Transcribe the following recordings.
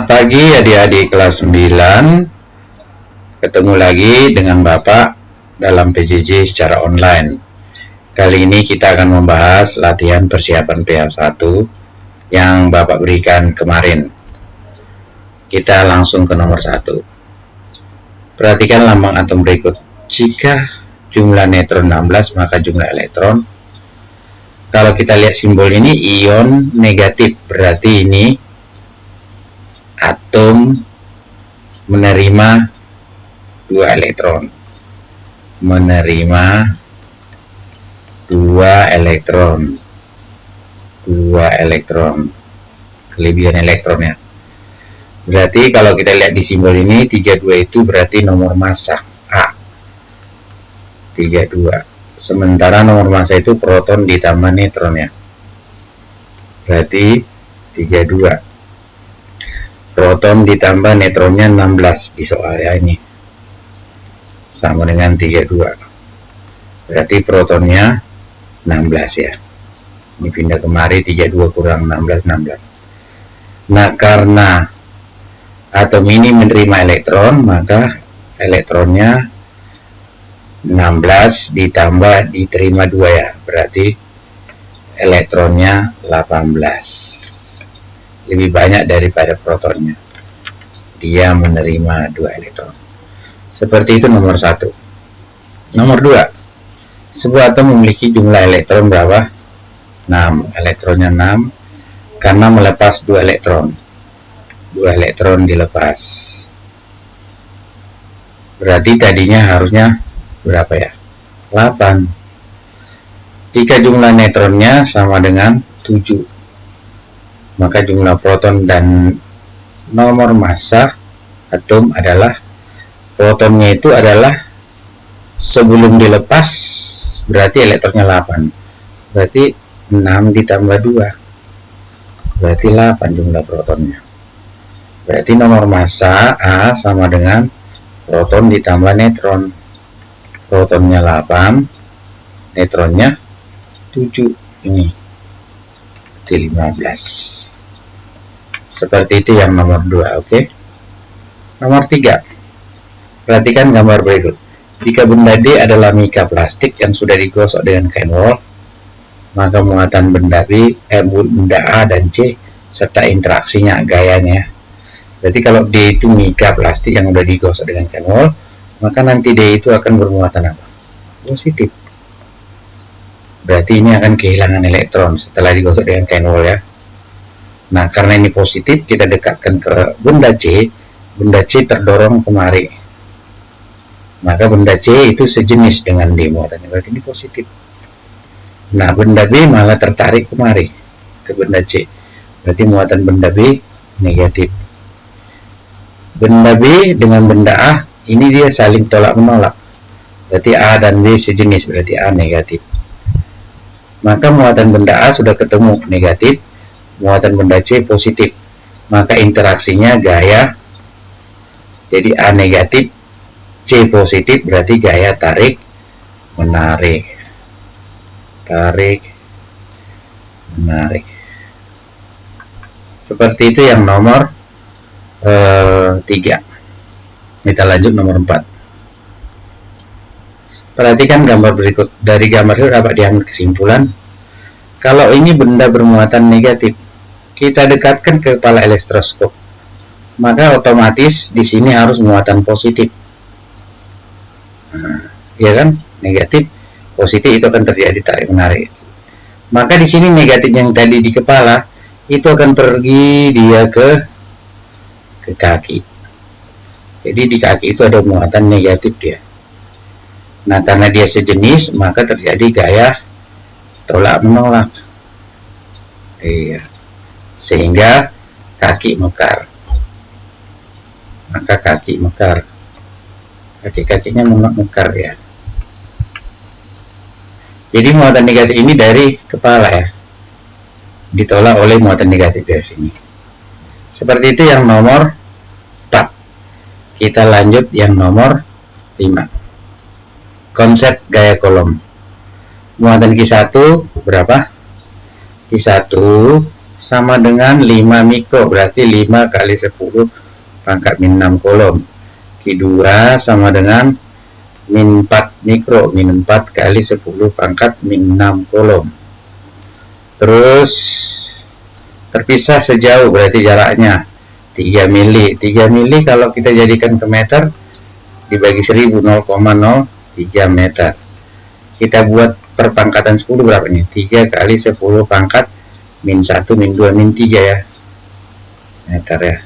pagi adik-adik kelas 9. Ketemu lagi dengan Bapak dalam PJJ secara online. Kali ini kita akan membahas latihan persiapan PA1 yang Bapak berikan kemarin. Kita langsung ke nomor 1. Perhatikan lambang atom berikut. Jika jumlah neutron 16, maka jumlah elektron. Kalau kita lihat simbol ini, ion negatif, berarti ini atom menerima 2 elektron. Menerima 2 elektron. 2 elektron. Kelebihan elektronnya. Berarti kalau kita lihat di simbol ini, 32 itu berarti nomor massa A. 32. Sementara nomor massa itu proton ditambah neutronnya. Berarti 32. Proton ditambah neutronnya 16 di soal ya ini. Sama dengan 32. Berarti protonnya 16 ya. Ini pindah kemari 32 kurang 16. Nah, karena atom ini menerima elektron, maka elektronnya 16 ditambah diterima 2 ya. Berarti elektronnya 18. Lebih banyak daripada protonnya. Dia menerima 2 elektron. Seperti itu nomor 1. Nomor 2. Sebuah atom memiliki jumlah elektron berapa? 6. Elektronnya 6 karena melepas 2 elektron. 2 elektron dilepas. Berarti tadinya harusnya berapa ya? 8. Jika jumlah neutronnya sama dengan 7, maka jumlah proton dan nomor massa atom adalah, protonnya itu adalah sebelum dilepas, berarti elektronnya 8. Berarti 6 ditambah 2, berarti 8 jumlah protonnya. Berarti nomor massa A sama dengan proton ditambah neutron. Protonnya 8, neutronnya 7. Ini berarti 15. Seperti itu yang nomor 2, oke? Nomor 3. Perhatikan gambar berikut. Jika benda D adalah mika plastik yang sudah digosok dengan kain wol, maka muatan benda benda A dan C serta interaksinya, gayanya. Berarti kalau D itu mika plastik yang sudah digosok dengan kain wol, maka nanti D itu akan bermuatan apa? Positif. Berarti ini akan kehilangan elektron setelah digosok dengan kain wol ya. Nah, karena ini positif, kita dekatkan ke benda C. Benda C terdorong kemari. Maka benda C itu sejenis dengan D muatannya. Berarti ini positif. Nah, benda B malah tertarik kemari ke benda C. Berarti muatan benda B negatif. Benda B dengan benda A, ini dia saling tolak-menolak. Berarti A dan B sejenis, berarti A negatif. Maka muatan benda A sudah ketemu negatif, muatan benda C positif, maka interaksinya gaya. Jadi A negatif, C positif, berarti gaya tarik menarik. Tarik menarik. Seperti itu yang nomor 3. Kita lanjut nomor 4. Perhatikan gambar berikut. Dari gambar itu dapat diambil kesimpulan kalau ini benda bermuatan negatif, kita dekatkan ke kepala elektroskop, maka otomatis di sini harus muatan positif. Nah, ya kan? Negatif, positif itu akan terjadi tarik menarik. Maka di sini negatif yang tadi di kepala itu akan pergi dia ke kaki. Jadi di kaki itu ada muatan negatif dia. Nah, karena dia sejenis, maka terjadi gaya tolak menolak. Iya. Sehingga kaki mekar. Maka kaki mekar. Kaki-kakinya mekar ya. Jadi muatan negatif ini dari kepala ya. Ditolak oleh muatan negatif dari sini. Seperti itu yang nomor 4. Kita lanjut yang nomor 5. Konsep gaya Coulomb. Muatan Q1 berapa? Q1 sama dengan 5 mikro, berarti 5 kali 10 pangkat min 6 kolom. Q2 sama dengan min 4 mikro, min 4 kali 10 pangkat min 6 kolom. Terus terpisah sejauh, berarti jaraknya 3 mili. 3 mili kalau kita jadikan ke meter dibagi 1000, 0,03 meter. Kita buat perpangkatan 10 berapa nih? 3 kali 10 pangkat min 1, min 2, min 3 ya, meter ya.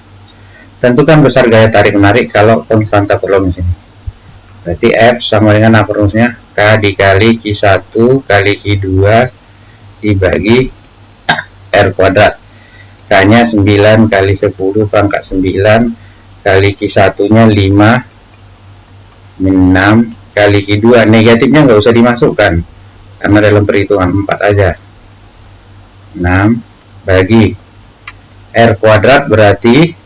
Tentukan besar gaya tarik menarik kalau konstanta Coulomb di sini. Berarti F sama dengan apa rumusnya? K dikali Q1 kali Q2 dibagi R kuadrat. K-nya 9 kali 10 pangkat 9 kali Q1 nya 5 min 6 kali Q2. Negatifnya nggak usah dimasukkan karena dalam perhitungan 4 aja. 6 bagi R kuadrat, berarti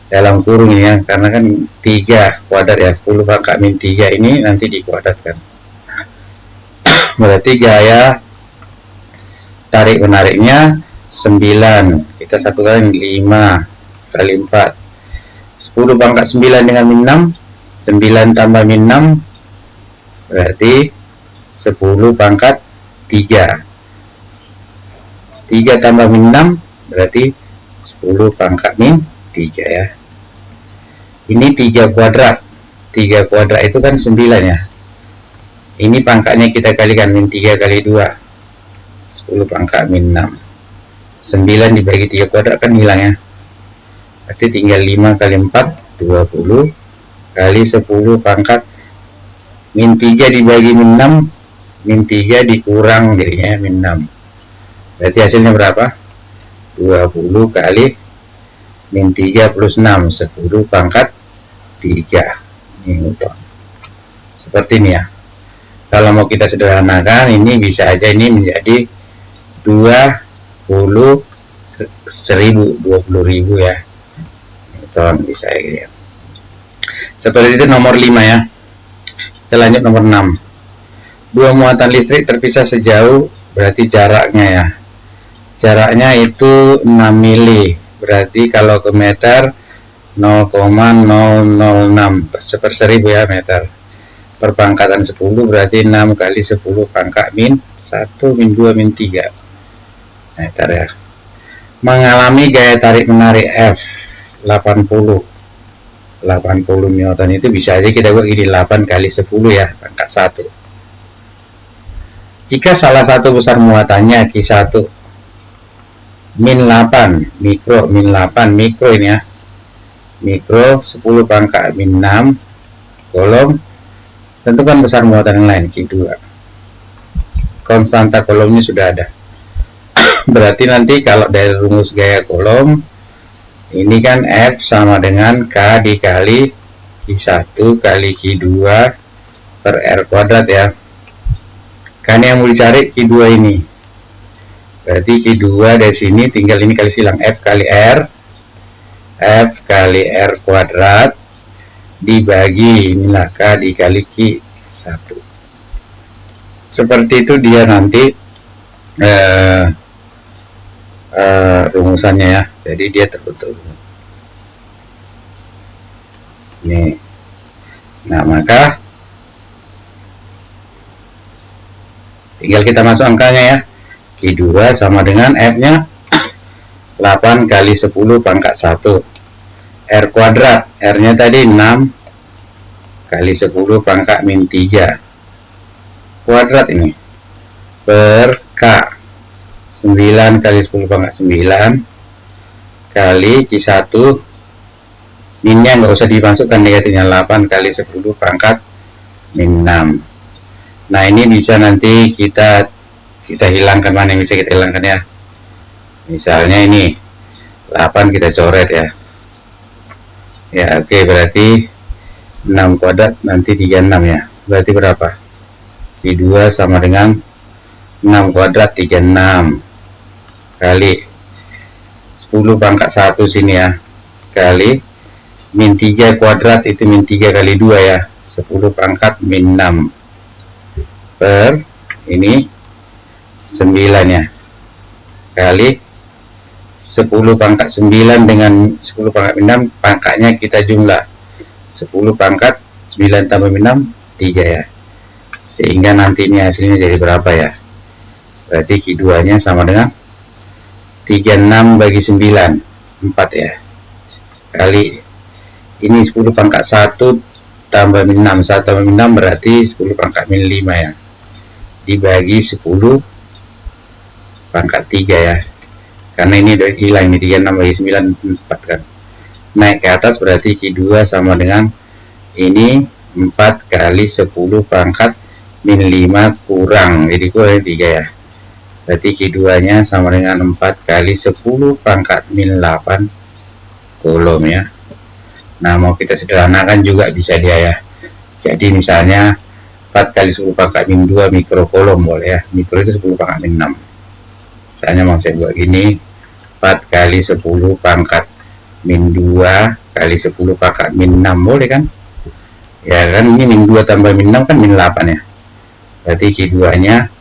dalam kurung ya, karena kan 3 kuadrat ya, 10 pangkat min 3 ini nanti dikuadratkan. Berarti gaya tarik menariknya 9, kita satukan 5 kali 4, 10 pangkat 9 dengan min 6, 9 tambah min 6 berarti 10 pangkat 3, 3 tambah min 6 berarti 10 pangkat min 3 ya. Ini 3 kuadrat, 3 kuadrat itu kan 9 ya. Ini pangkatnya kita kalikan min 3 kali 2, 10 pangkat min 6. 9 dibagi 3 kuadrat kan hilang ya. Berarti tinggal 5 kali 4, 20 kali 10 pangkat min 3 dibagi min 6, min 3 dikurang jadinya min 6. Berarti hasilnya berapa? 20 kali min 3 plus 6, 10 pangkat 3 Newton. Seperti ini ya. Kalau mau kita sederhanakan, ini bisa aja ini menjadi 20.000 ya Newton, bisa ya. Seperti itu nomor 5 ya. Kita lanjut nomor 6. Dua muatan listrik terpisah sejauh, berarti jaraknya ya. Jaraknya itu 6 mili. Berarti kalau ke meter 0,006 per 1000 ya meter. Perpangkatan 10 berarti 6 kali 10 pangkat min 1, min 2, min 3 meter ya. Mengalami gaya tarik menarik F 80 Newton, itu bisa aja kita buat gini, 8 kali 10 ya pangkat 1. Jika salah satu besar muatannya Q1 min 8 mikro, min 8 mikro ini ya, mikro 10 pangkat min 6 kolom, tentukan besar muatan yang lain Q2. Konstanta Coulombnya sudah ada. Berarti nanti kalau dari rumus gaya Coulomb ini kan F sama dengan K dikali Q1 kali Q2 per R kuadrat ya. Kan yang mau dicari Q2 ini. Berarti Q2 dari sini tinggal ini kali silang F kali R kuadrat dibagi inilah K dikali Q1. Seperti itu dia nanti rumusannya ya. Jadi dia terbentuk ini. Nah, maka tinggal kita masuk angkanya ya. Q2 sama dengan F-nya 8 kali 10 pangkat 1 R kuadrat, R-nya tadi 6 kali 10 pangkat min 3 kuadrat ini per K 9 kali 10 pangkat 9 kali Q1, minnya nggak usah dimasukkan negatifnya, 8 kali 10 pangkat min 6. Nah ini bisa nanti kita hilangkan, mana yang bisa kita hilangkan ya. Misalnya ini 8 kita coret ya. Ya oke, berarti 6 kuadrat nanti 36 ya. Berarti berapa? Q2 sama dengan 6 kuadrat 36 kali 10 pangkat 1 sini ya, kali min 3 kuadrat, itu min 3 kali 2 ya, 10 pangkat min 6 per ini 9 ya, kali 10 pangkat 9 dengan 10 pangkat 6, pangkatnya kita jumlah 10 pangkat 9 tambah 6 3 ya, sehingga nanti ini hasilnya jadi berapa ya? Berarti Q2 nya sama dengan 36 bagi 9 4 ya, kali ini 10 pangkat 1 tambah min 6, 1 tambah min 6 berarti 10 pangkat min 5 ya, dibagi 10 pangkat 3 ya, karena ini udah hilang, ini 36 bagi 9 4 kan, naik ke atas berarti Q2 sama dengan ini 4 kali 10 pangkat min 5 kurang, jadi kurang 3 ya, berarti Q2 nya sama dengan 4 kali 10 pangkat min 8 kulom ya. Nah, mau kita sederhanakan juga bisa dia ya, jadi misalnya 4 kali 10 pangkat min 2 mikrokulom boleh ya, mikro itu 10 pangkat min 6, misalnya mau saya buat gini, 4 kali 10 pangkat min 2 kali 10 pangkat min 6 boleh kan ya, kan ini min 2 tambah min 6 kan min 8 ya, berarti Q2 nya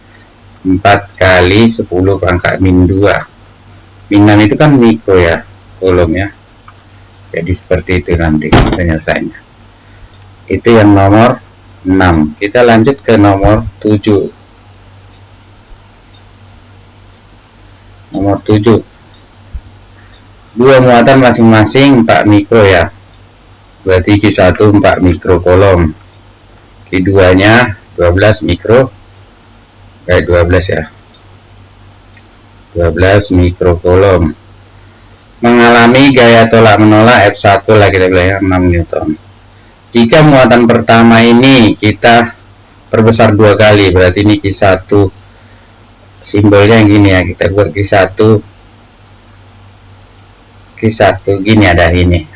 4 kali 10 pangkat min 2, min 6 itu kan mikro ya, kolom ya, jadi seperti itu nanti penyelesaiannya. Itu yang nomor 6. Kita lanjut ke nomor 7. Nomor 7, dua muatan masing-masing 4 mikro ya, berarti Q1 4 mikro kolom, Q2 nya 12 mikro, 12 ya, 12 mikro kolom, mengalami gaya tolak menolak F1 lah kita bilang ya, 6 Newton. Jika muatan pertama ini kita perbesar 2 kali, berarti ini Q1 simbolnya gini ya, kita buat Q1 gini, ada ini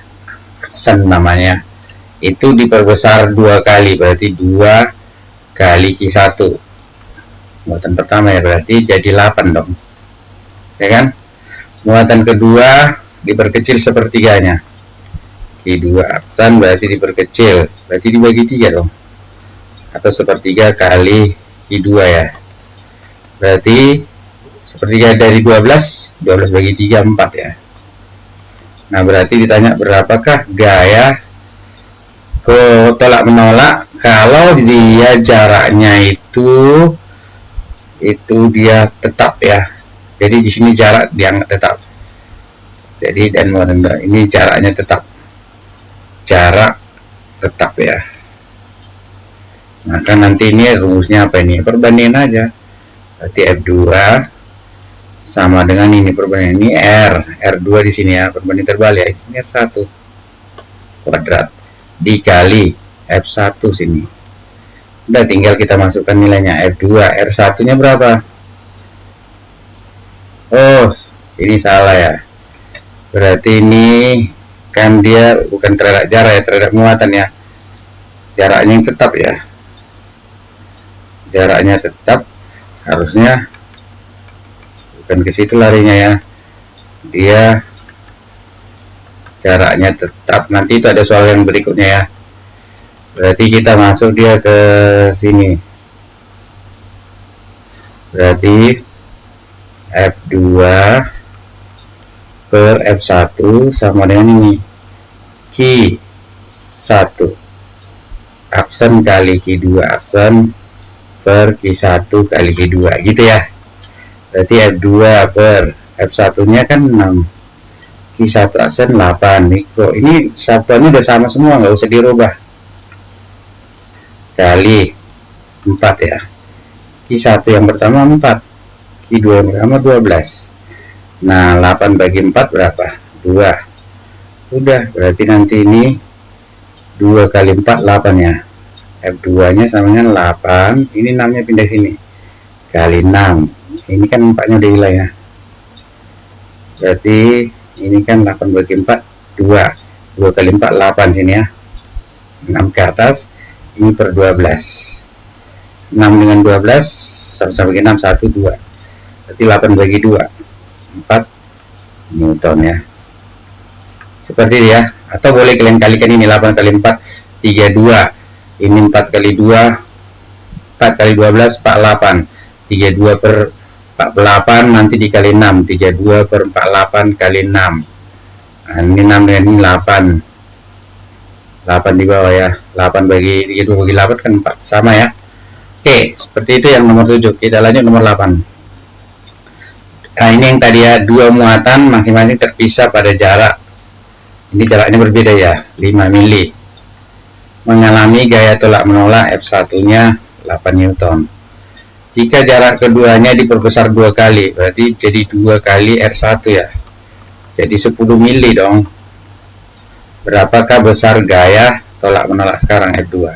aksen namanya, itu diperbesar 2 kali, berarti 2 kali Q1 muatan pertama ya, berarti jadi 8 dong ya kan. Muatan kedua diperkecil sepertiganya, Q2 aksen berarti diperkecil, berarti dibagi 3 dong, atau sepertiga kali Q2 ya, berarti sepertiga dari 12 bagi 3 4 ya. Nah, berarti ditanya berapakah gaya tolak menolak kalau dia jaraknya itu dia tetap ya, jadi di sini jarak dianggap tetap, jadi dan ini jaraknya tetap, jarak tetap ya. Maka nanti ini rumusnya apa, ini perbandingan aja, berarti F2 sama dengan ini perbandingan ini R2 di sini ya, perbandingan terbalik ya, ini R1 kuadrat dikali F1 sini, udah tinggal kita masukkan nilainya. F2 R1 nya berapa? Oh, ini salah ya, berarti ini kan dia bukan terhadap jarak ya, terhadap muatan ya, jaraknya yang tetap ya, jaraknya tetap, harusnya bukan ke situ larinya ya, dia jaraknya tetap. Nanti itu ada soal yang berikutnya ya, berarti kita masuk dia ke sini, berarti F2 per F1 sama dengan ini Q1 aksen kali Q2 aksen per Q1 kali Q2 gitu ya. Berarti F2 per F1 nya kan 6, Q1 aksen 8 mikro, ini satuannya udah sama semua, nggak usah dirubah, kali 4 ya, Q1 yang pertama 4, Q2 yang pertama 12. Nah, 8 bagi 4 berapa? 2. Udah, berarti nanti ini 2 kali 4 8 ya, F2 nya sama dengan 8, ini 6 nya pindah sini, kali 6, ini kan 4 nya udah hilang ya, berarti ini kan 8 bagi 4 2 kali 4 8 sini ya, 6 ke atas, ini per 12, 6 dengan 12 sama bagi 6 1 2, berarti 8 bagi 2 4 Newton ya, seperti ini ya. Atau boleh kalian kalikan ini 8 kali 4 32, ini 4 kali 2 4 kali 12 48, 32 per 48 nanti dikali 6, 32 per 48 kali 6. Nah, ini 6 dengan ini 8. 8 di bawah ya. 8 bagi 32 bagi 8 kan 4. Sama ya. Oke, seperti itu yang nomor 7. Kita lanjut nomor 8. Nah, ini yang tadi ya, dua muatan masing-masing terpisah pada jarak. Ini jaraknya berbeda ya, 5 mili. Mengalami gaya tolak menolak F1-nya 8 Newton. Jika jarak keduanya diperbesar 2 kali, berarti jadi 2 kali R1 ya. Jadi 10 mili dong. Berapakah besar gaya tolak menolak sekarang F2?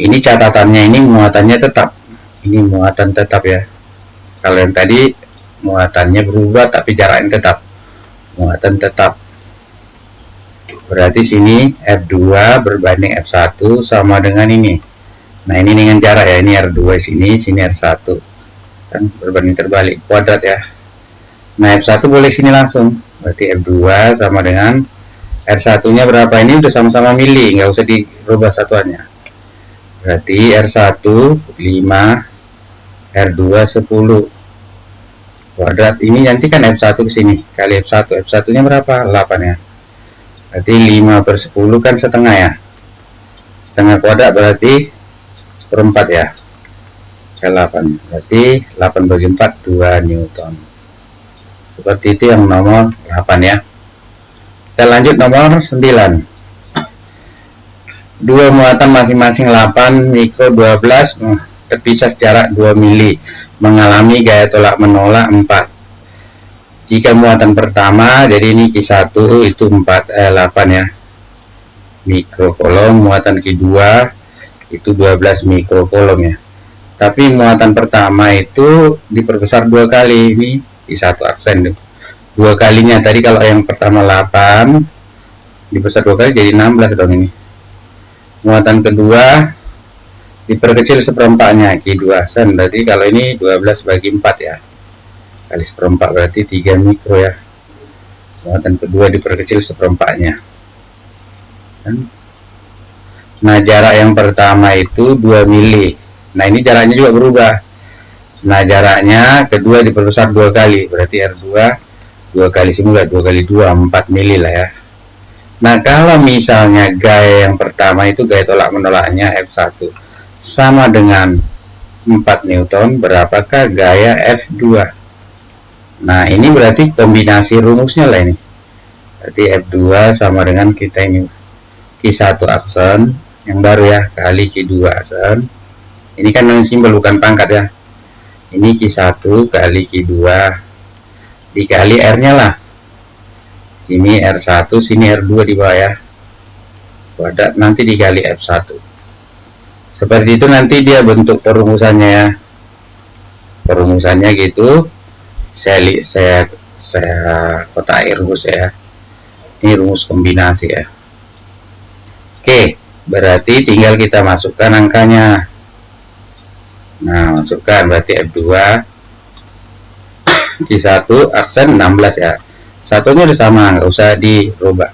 Ini catatannya, ini muatannya tetap. Ini muatan tetap ya. Kalau yang tadi muatannya berubah tapi jaraknya tetap. Muatan tetap. Berarti sini F2 berbanding F1 sama dengan ini. Nah, ini dengan jarak ya, ini R2 sini R1. Kan berbanding terbalik, kuadrat ya. Nah, F1 boleh sini langsung. Berarti F2 sama dengan R1-nya berapa? Ini udah sama-sama mili, nggak usah dirubah satuannya. Berarti R1 5, R2 10. Kuadrat ini nanti kan F1 ke sini kali F1. F1-nya berapa? 8 ya. Berarti 5 per 10 kan setengah ya. Setengah kuadrat berarti 1/4 ya. Kali 8. Berarti 8 bagi 4 2 Newton. Seperti itu yang nomor 8 ya. Kita lanjut nomor 9. Dua muatan masing-masing 8 mikro 12 terpisah jarak 2 mili. Mengalami gaya tolak menolak 4. Jika muatan pertama, jadi ini Q1 itu 8 ya. Mikrokolom, muatan Q2 itu 12 mikrokolom ya. Tapi muatan pertama itu diperbesar 2 kali. Ini di satu aksen tuh. 2 kalinya tadi kalau yang pertama 8 dibesar 2 kali jadi 16 dong ini. Muatan kedua diperkecil seperempatnya Q2 aksen. Berarti kalau ini 12 bagi 4 ya. Kali seperempat berarti 3 mikro ya. Muatan kedua diperkecil seperempatnya. Nah, jarak yang pertama itu 2 mili. Nah, ini jaraknya juga berubah. Nah, jaraknya kedua diperbesar 2 kali. Berarti R2 2 kali semula 2 kali 2 4 mili lah ya. Nah, kalau misalnya gaya yang pertama itu gaya tolak menolaknya F1 sama dengan 4 Newton, berapakah gaya F2? Nah, ini berarti kombinasi rumusnya lah ini. Berarti F2 sama dengan kita ini Q1 aksen yang baru ya, kali Q2 aksen. Ini kan simbol bukan pangkat ya. Ini Q1 kali Q2 dikali R-nya lah. Sini R1, sini R2 di bawah ya. Kuadrat nanti dikali F1. Seperti itu nanti dia bentuk perumusannya ya. Perumusannya gitu. Saya kotak rumus ya. Ini rumus kombinasi ya. Oke, berarti tinggal kita masukkan angkanya. Nah, masukkan berarti F2 Q1 aksen 16 ya. Satunya udah sama, nggak usah dirubah.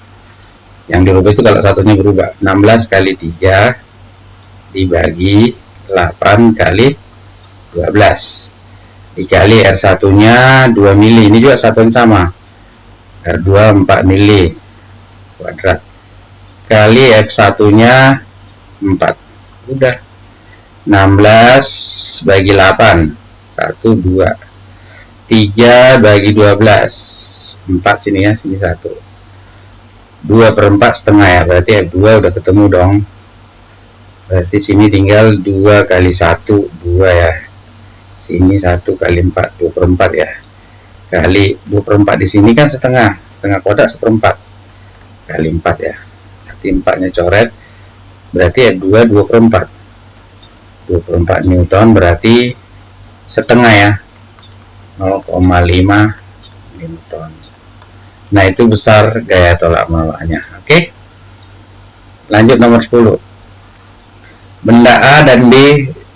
Yang dirubah itu kalau satunya berubah. 16 kali 3 dibagi 8 kali 12 dikali R1 nya 2 mili. Ini juga satunya sama, R2 4 mili kuadrat kali F1 nya 4. Udah 16 bagi 8 1 2 3 bagi 12 4 sini ya, sini 1 2 per 4 setengah ya. Berarti F2 udah ketemu dong. Berarti sini tinggal 2 kali 1 2 ya. Sini 1 kali 4 2 per 4 ya. Kali 2 per 4 di sini kan setengah kuadrat seperempat kali 4 ya. Berarti 4 nya coret. Berarti F2 2 per 4 2 per 4 Newton berarti setengah ya, 0,5 Newton. Nah, itu besar gaya tolak menolaknya. Oke. Lanjut nomor 10. Benda A dan B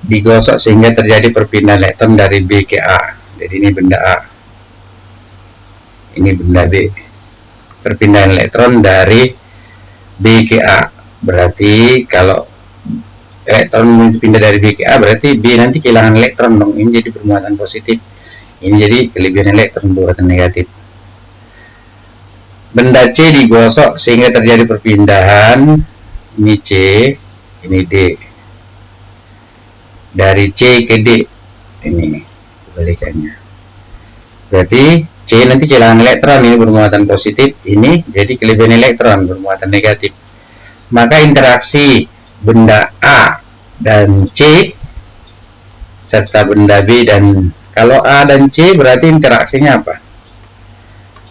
digosok sehingga terjadi perpindahan elektron dari B ke A. Jadi ini benda A. Ini benda B. Perpindahan elektron dari B ke A. Berarti kalau elektron pindah dari B ke A berarti B nanti kehilangan elektron dong. Ini jadi bermuatan positif. Ini jadi kelebihan elektron bermuatan negatif. Benda C digosok sehingga terjadi perpindahan. Ini C, ini D. Dari C ke D. Ini kebalikannya. Berarti C nanti kehilangan elektron, ini bermuatan positif, ini jadi kelebihan elektron bermuatan negatif. Maka interaksi benda A dan C serta benda B, dan kalau A dan C berarti interaksinya apa?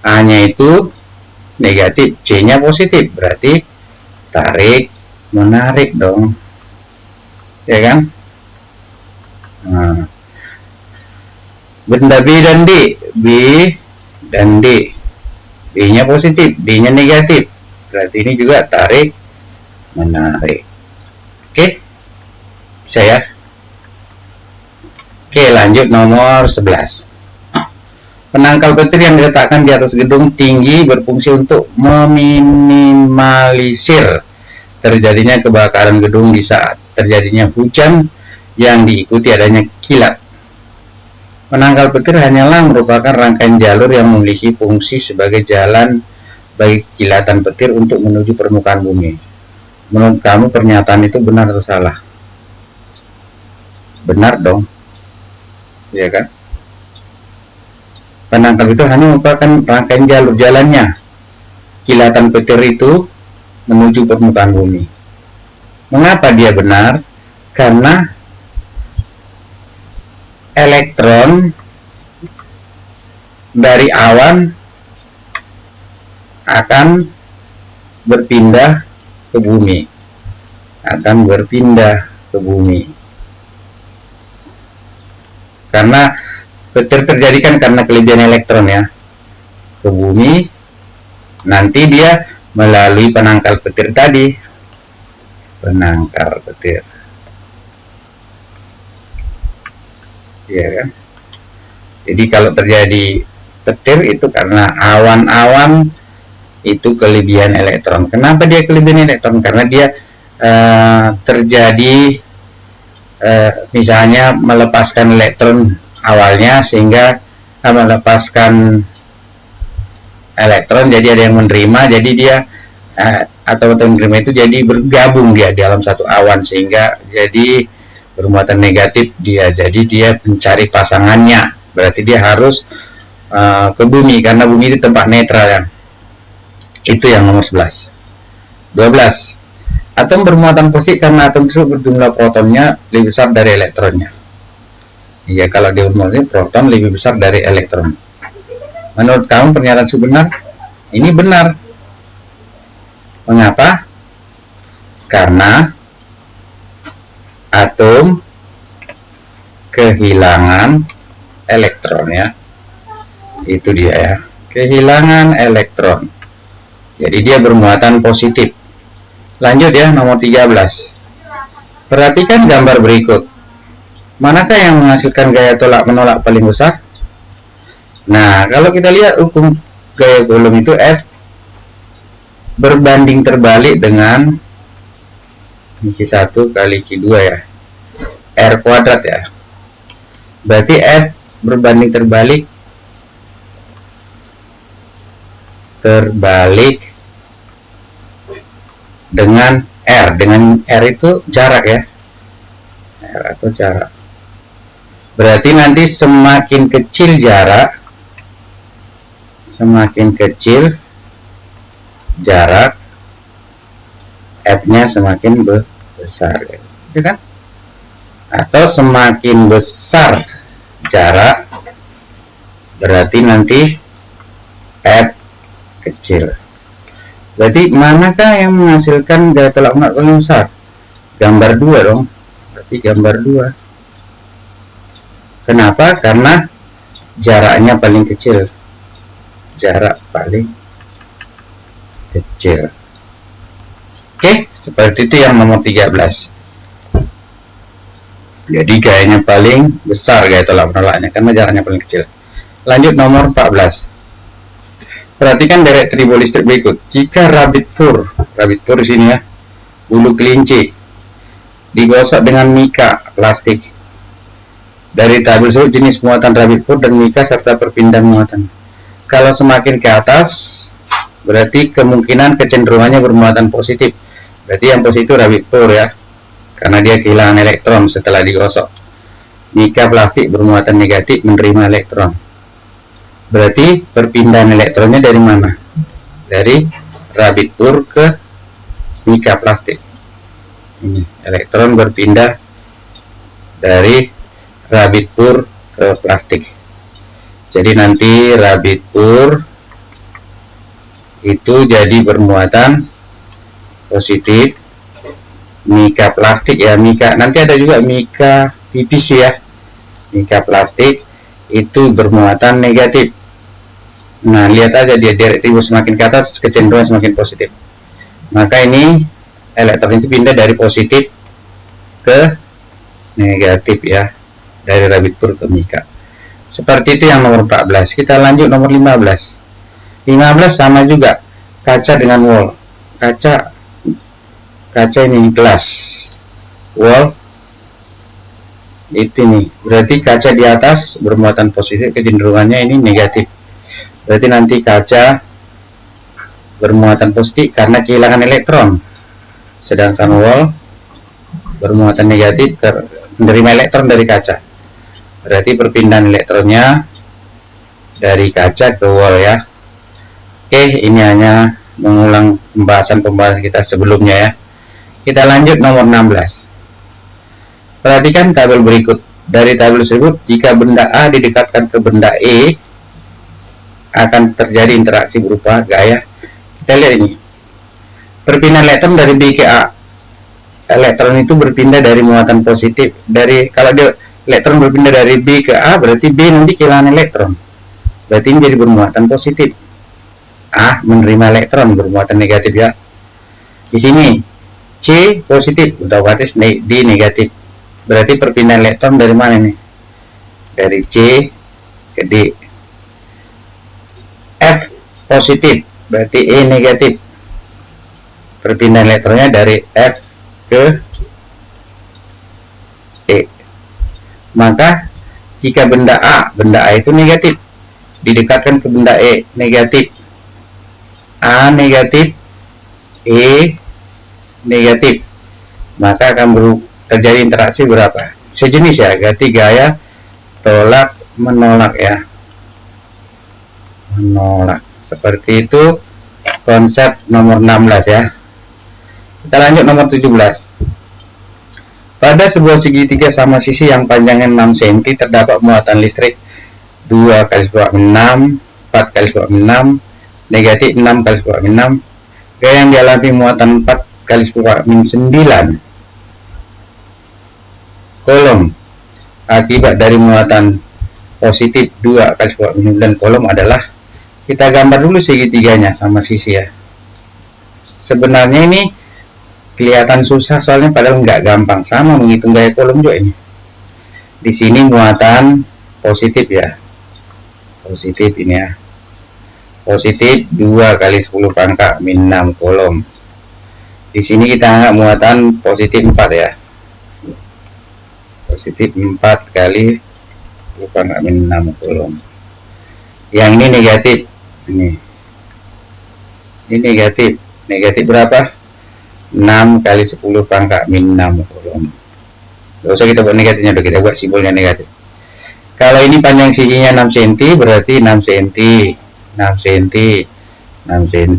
A nya itu negatif, C nya positif, berarti tarik menarik dong, ya kan? Nah, benda B dan D, B dan D, B nya positif, D nya negatif, berarti ini juga tarik menarik. Oke, bisa ya? Oke, lanjut nomor 11. Penangkal petir yang diletakkan di atas gedung tinggi berfungsi untuk meminimalisir terjadinya kebakaran gedung di saat terjadinya hujan yang diikuti adanya kilat. Penangkal petir hanyalah merupakan rangkaian jalur yang memiliki fungsi sebagai jalan bagi kilatan petir untuk menuju permukaan bumi. Menurut kamu pernyataan itu benar atau salah? Benar dong, ya kan? Penangkal petir hanya merupakan rangkaian jalur jalannya kilatan petir itu menuju permukaan bumi. Mengapa dia benar? Karena elektron dari awan akan berpindah ke bumi, karena petir terjadi kan karena kelebihan elektron ya ke bumi. Nanti dia melalui penangkal petir tadi, ya kan? Jadi kalau terjadi petir itu karena awan-awan itu kelebihan elektron. Kenapa dia kelebihan elektron? Karena dia terjadi misalnya melepaskan elektron awalnya, sehingga melepaskan elektron, jadi ada yang menerima, jadi dia atau menerima itu jadi bergabung dia di dalam satu awan, sehingga jadi bermuatan negatif dia. Jadi dia mencari pasangannya, berarti dia harus ke bumi, karena bumi itu tempat netral ya. Itu yang nomor 11. 12. Atom bermuatan positif karena atom tersebut berjumlah protonnya lebih besar dari elektronnya. Iya, kalau dia bermuatan proton lebih besar dari elektron. Menurut kamu pernyataan itu benar? Ini benar. Mengapa? Karena atom kehilangan elektron ya. Itu dia ya. Kehilangan elektron. Jadi dia bermuatan positif. Lanjut ya, nomor 13. Perhatikan gambar berikut. Manakah yang menghasilkan gaya tolak menolak paling besar? Nah, kalau kita lihat hukum gaya Coulomb itu F berbanding terbalik dengan Q1 kali Q2 ya, R kuadrat ya. Berarti F berbanding terbalik dengan R. Dengan R itu jarak ya, R atau jarak. Berarti nanti semakin kecil jarak, F-nya semakin besar, gitu kan? Atau semakin besar jarak, berarti nanti F kecil. Berarti manakah yang menghasilkan gaya tolak menolak paling besar? Gambar 2 dong. Berarti gambar 2. Kenapa? Karena jaraknya paling kecil. Oke, seperti itu yang nomor 13. Jadi gayanya paling besar gaya tolak menolaknya karena jaraknya paling kecil. Lanjut nomor 14. Perhatikan deret tribol listrik berikut. Jika rabbit fur di sini ya, bulu kelinci digosok dengan mika plastik Dari tabel tersebut jenis muatan Rabbit Fur dan Mika serta perpindahan muatan. Kalau semakin ke atas berarti kemungkinan kecenderungannya bermuatan positif. Berarti yang positif Rabbit Fur ya, karena dia kehilangan elektron setelah digosok. Mika plastik bermuatan negatif, menerima elektron. Berarti perpindahan elektronnya dari mana? Dari Rabbit Fur ke Mika plastik. Ini elektron berpindah dari Rabbit Fur ke plastik. Jadi nanti Rabbit Fur itu jadi bermuatan positif. Mika plastik ya, Mika nanti ada juga Mika PVC ya. Mika plastik itu bermuatan negatif. Nah, lihat aja dia directivus semakin ke atas kecenderungan semakin positif. Maka ini elektron itu pindah dari positif ke negatif ya, dari Rabbit Fur ke Mika. Seperti itu yang nomor 14. Kita lanjut nomor 15. 15 sama juga, kaca dengan wall. Kaca ini gelas, wall itu nih. Berarti kaca di atas bermuatan positif, kecenderungannya ini negatif. Berarti nanti kaca bermuatan positif karena kehilangan elektron, sedangkan wall bermuatan negatif menerima elektron dari kaca. Berarti perpindahan elektronnya dari kaca ke wall ya. Oke, ini hanya mengulang pembahasan kita sebelumnya ya. Kita lanjut nomor 16. Perhatikan tabel berikut. Dari tabel tersebut, jika benda A didekatkan ke benda E, akan terjadi interaksi berupa gaya. Kita lihat ini. Perpindahan elektron dari B ke A. Elektron itu berpindah dari muatan positif. Kalau dia elektron berpindah dari B ke A, berarti B nanti kehilangan elektron. Berarti ini jadi bermuatan positif. A menerima elektron bermuatan negatif ya. Di sini C positif, otomatis D negatif. Berarti perpindahan elektron dari mana nih? Dari C ke D. F positif, berarti E negatif. Perpindahan elektronnya dari F ke E. Maka jika benda A itu negatif, didekatkan ke benda E negatif, A negatif, E negatif, maka akan terjadi interaksi berapa? Sejenis ya, ganti gaya tolak menolak ya. Menolak. Seperti itu konsep nomor 16 ya. Kita lanjut nomor 17. Pada sebuah segitiga sama sisi yang panjangnya 6 cm terdapat muatan listrik 2 kali 10 6, 4 kali 10 6, negatif 6 kali 10 6. Gaya yang dialami muatan 4 kali 10 9 kolom akibat dari muatan positif 2 kali 10 9 kolom adalah, kita gambar dulu segitiganya sama sisi ya. Sebenarnya ini kelihatan susah soalnya, padahal nggak gampang, sama menghitung gaya kolom juga ini. Di sini muatan positif ya, positif ini ya, positif 2 kali 10 pangkat min 6 kolom. Di sini kita anggap muatan positif 4 ya, positif 4 kali 10 pangkat min 6 kolom. Yang ini negatif, ini negatif. Negatif berapa? 6 kali 10 pangkat min 6 kolom. Gak usah kita buat negatifnya, udah kita buat simbolnya negatif. Kalau ini panjang sisinya 6 cm, berarti 6 cm, 6 cm, 6 cm.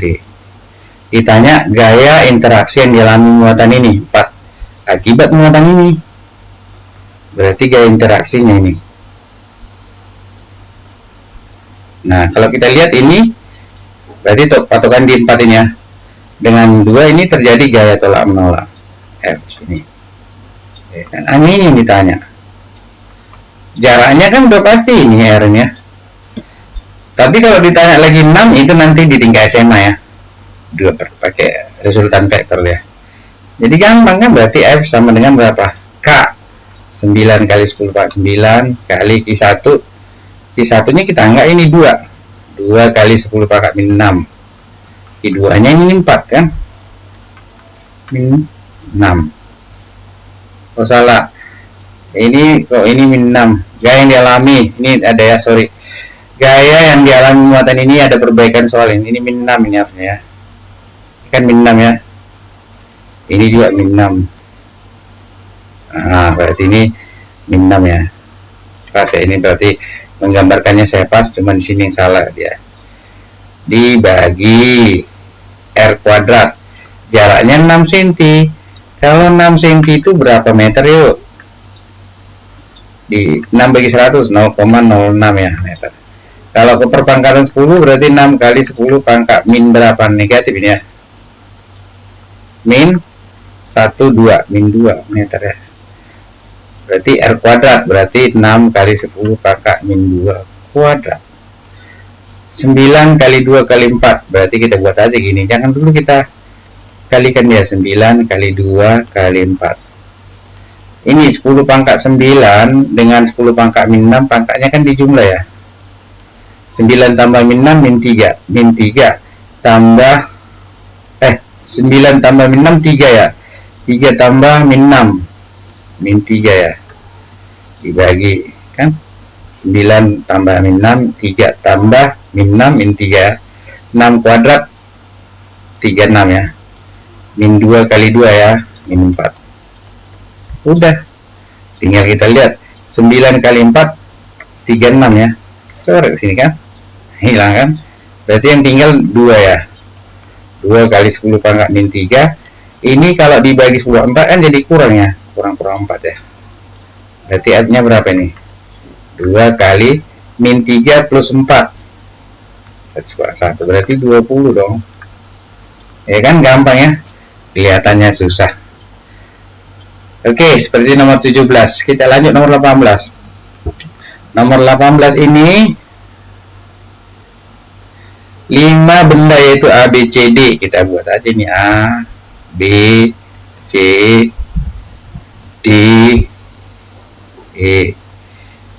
Ditanya gaya interaksi yang dialami muatan ini 4 akibat muatan ini. Berarti gaya interaksinya ini. Nah, kalau kita lihat ini berarti patokan di 4 ini ya. Dengan 2 ini terjadi gaya tolak menolak F ini. Ini yang ditanya. Jaraknya kan udah pasti ini R-nya. Tapi kalau ditanya lagi 6, itu nanti di tingkat SMA ya. Dua pakai resultan vektor ya. Jadi gampang kan, berarti F sama dengan berapa? K 9 kali 10 pangkat 9 kali Q1. Q1 nya kita anggap ini 2 kali 10 pangkat min 6. Q2 nya ini 4 kan, min 6. Oh salah, Ini kok ini min 6. Gaya yang dialami ini ada ya, sorry. Gaya yang dialami muatan ini ada perbaikan soal ini min 6 ini harusnya ya. Kan min 6 ya. Ini juga min 6. Nah, berarti ini min 6 ya. Pas ya, ini berarti menggambarkannya saya pas, cuman di sini yang salah dia. Dibagi R kuadrat. Jaraknya 6 cm. Kalau 6 cm itu berapa meter yuk? Di 6 bagi 100 0,06 ya meter. Kalau ke perpangkatan 10 berarti 6 kali 10 pangkat min berapa negatif ini ya, min 12 min 2 meter ya, berarti R kuadrat berarti 6 kali 10 pangkat min 2 kuadrat. 9 kali 2 kali 4 berarti kita buat aja gini, jangan dulu kita kalikan ya, 9 kali 2 kali 4. Ini 10 pangkat 9 dengan 10 pangkat min 6, pangkatnya kan dijumlah ya. 9 tambah min 6 min 3. Min 3 tambah 9 tambah min 6 3 ya. 3 tambah min 6 min 3 ya. Dibagi kan 9 tambah min 6, 3 tambah min 6 min 3. 6 kuadrat 36 ya. Min 2 kali 2 ya, min 4. Udah, tinggal kita lihat 9 kali 4 36 ya, coret sini kan, hilang kan, berarti yang tinggal 2 ya, 2 kali 10 pangkat min 3. Ini kalau dibagi 10 4 kan jadi kurang ya, kurang 4 ya, berarti artinya berapa ini, 2 kali min 3 plus 4 1, berarti 20 dong ya kan, gampang ya, kelihatannya susah. Oke, seperti nomor 17. Kita lanjut nomor 18. Nomor 18 ini 5 benda yaitu A, B, C, D. Kita buat aja nih A, B, C, D, E.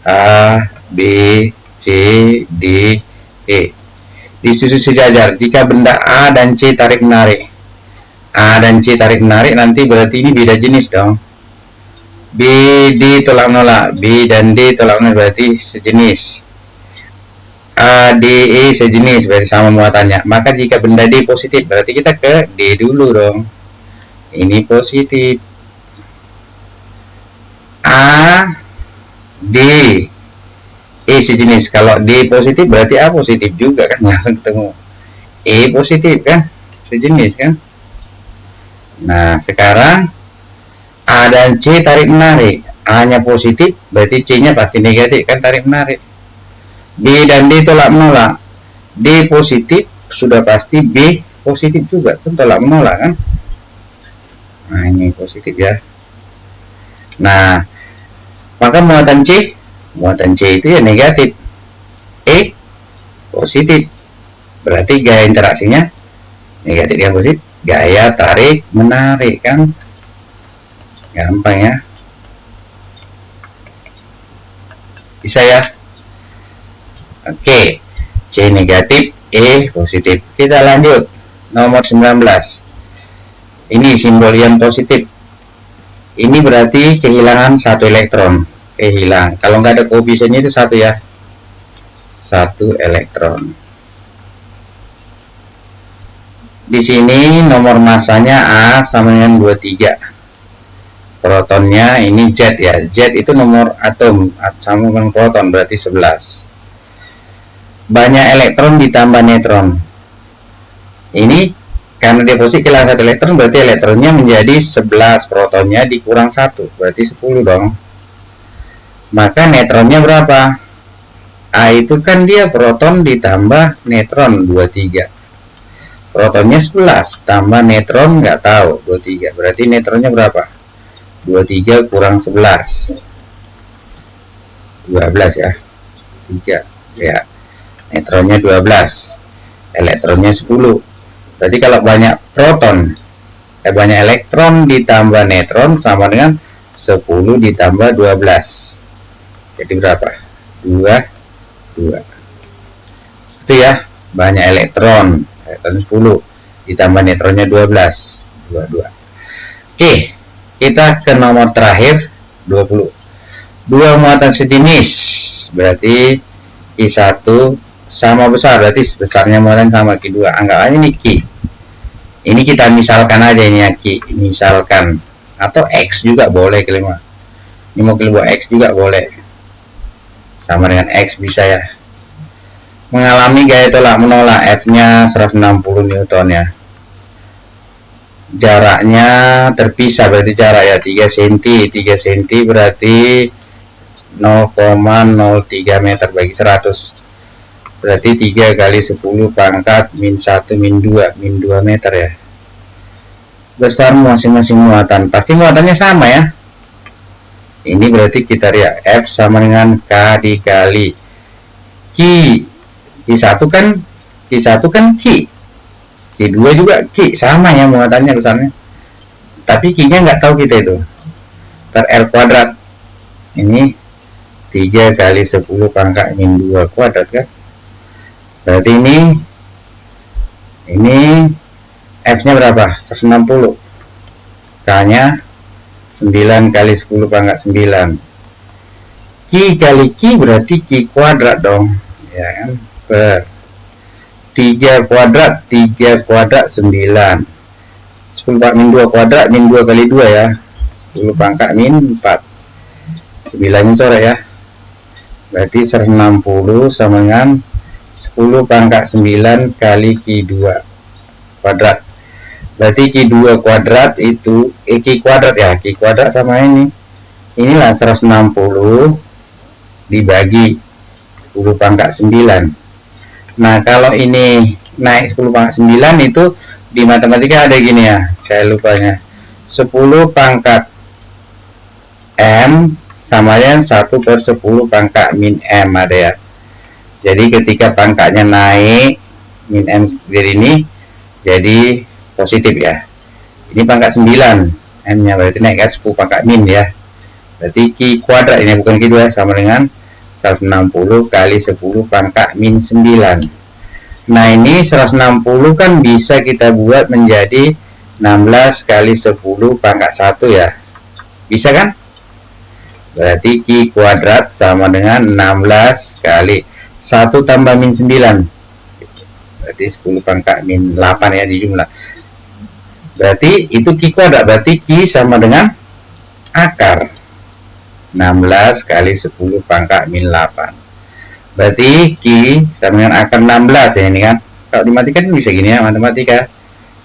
A, B, C, D, E. Disusun sejajar. Jika benda A dan C tarik menarik. A dan C tarik menarik, nanti berarti ini beda jenis dong. B, D tolak menolak, B dan D tolak menolak berarti sejenis. A, D, E sejenis berarti sama muatannya. Maka jika benda D positif berarti kita ke D dulu dong. Ini positif. A, D, E sejenis. Kalau D positif berarti A positif juga kan, langsung ketemu. E positif kan, sejenis kan. Nah sekarang A dan C tarik menarik, A nya positif berarti C nya pasti negatif kan, tarik menarik. B dan D tolak menolak, D positif sudah pasti B positif juga kan, tolak menolak kan. Nah ini positif ya. Nah maka muatan C itu ya negatif, E positif berarti gaya interaksinya negatif yang positif, gaya tarik menarik kan. Gampang ya, bisa ya. Oke, C negatif, E positif. Kita lanjut nomor 19. Ini simbol yang positif. Ini berarti kehilangan 1 elektron. Kehilang, kalau nggak ada koefisiennya itu 1 ya, 1 elektron. Di sini nomor masanya A sama dengan 23. Protonnya ini Z ya, Z itu nomor atom sama dengan proton berarti 11. Banyak elektron ditambah neutron. Ini karena dia positif kehilangan 1 elektron berarti elektronnya menjadi 11, protonnya dikurang 1 berarti 10 dong. Maka neutronnya berapa? A itu kan dia proton ditambah neutron 23. Protonnya 11 tambah neutron nggak tahu 23, berarti neutronnya berapa? 23 kurang 11 12 ya, 3 ya, neutronnya 12, elektronnya 10. Berarti kalau banyak proton banyak elektron ditambah neutron sama dengan 10 ditambah 12, jadi berapa? 22. Itu ya, banyak elektron 10 ditambah neutronnya 12, 22. Oke, kita ke nomor terakhir 20. Dua muatan sejenis, berarti Q1 sama besar, berarti besarnya muatan sama Q2. Anggap aja ini Q. Ini kita misalkan aja ini ya Q, misalkan, atau X juga boleh kelima. Ini mau kelima X juga boleh, sama dengan X bisa ya. Mengalami gaya tolak menolak, F-nya 160 Newton ya. Jaraknya terpisah, berarti jarak ya 3 cm. 3 cm berarti 0,03 meter bagi 100, berarti 3 kali 10 pangkat min 1 min 2 meter ya. Besar masing-masing muatan, pasti muatannya sama ya. Ini berarti kita lihat F sama dengan K dikali Q1 kan Q, Q2 juga Q, sama ya muatannya besarnya, tapi Q-nya nggak tahu kita itu, per L kuadrat. Ini 3 kali 10 pangkat min 2 kuadrat kan, berarti ini F-nya berapa? 160, K-nya 9 kali 10 pangkat 9. Q kali Q berarti Q kuadrat dong ya kan, per 3 kuadrat 9, 10 pangkat min 2 kuadrat, min 2 kali 2 ya, 10 pangkat min 4, 9 coret ya, berarti 160 sama dengan 10 pangkat 9 kali Q2 kuadrat, berarti Q2 kuadrat itu Q kuadrat ya, Q kuadrat sama inilah 160 dibagi 10 pangkat 9. Nah kalau ini naik 10 pangkat 9 itu di matematika ada gini ya, saya lupanya, 10 pangkat M sama dengan 1/10 pangkat min M ada ya. Jadi ketika pangkatnya naik min M dari ini jadi positif ya. Ini pangkat 9, M nya berarti naik ke 10 pangkat min ya. Berarti Q kuadrat ini bukan Q2 sama dengan 160 kali 10 pangkat min 9. Nah ini 160 kan bisa kita buat menjadi 16 kali 10 pangkat 1 ya, bisa kan? Berarti Q kuadrat sama dengan 16 kali 1 tambah min 9, berarti 10 pangkat min 8 ya di jumlah. Berarti itu Q kuadrat, berarti Q sama dengan akar 16 kali 10 pangkat min 8, berarti Q sama dengan akar 16 ya ini kan. Kalau di matematika kan bisa gini ya, matematika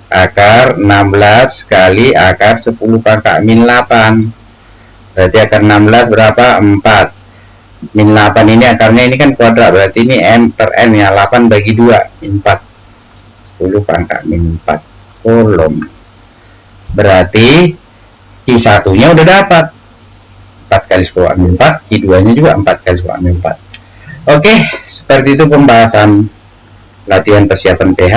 akar 16 kali akar 10 pangkat min 8, berarti akar 16 berapa? 4. Min 8 ini akarnya ini kan kuadrat, berarti ini M per N ya, 8 bagi 2 min 4, 10 pangkat min 4 kolom. Berarti Q1 nya udah dapat 4 kali 10 min 4, Q2 nya juga 4 kali 10 min 4. Oke, seperti itu pembahasan latihan persiapan PH.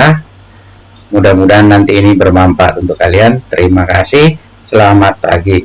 Mudah-mudahan nanti ini bermanfaat untuk kalian. Terima kasih, selamat pagi.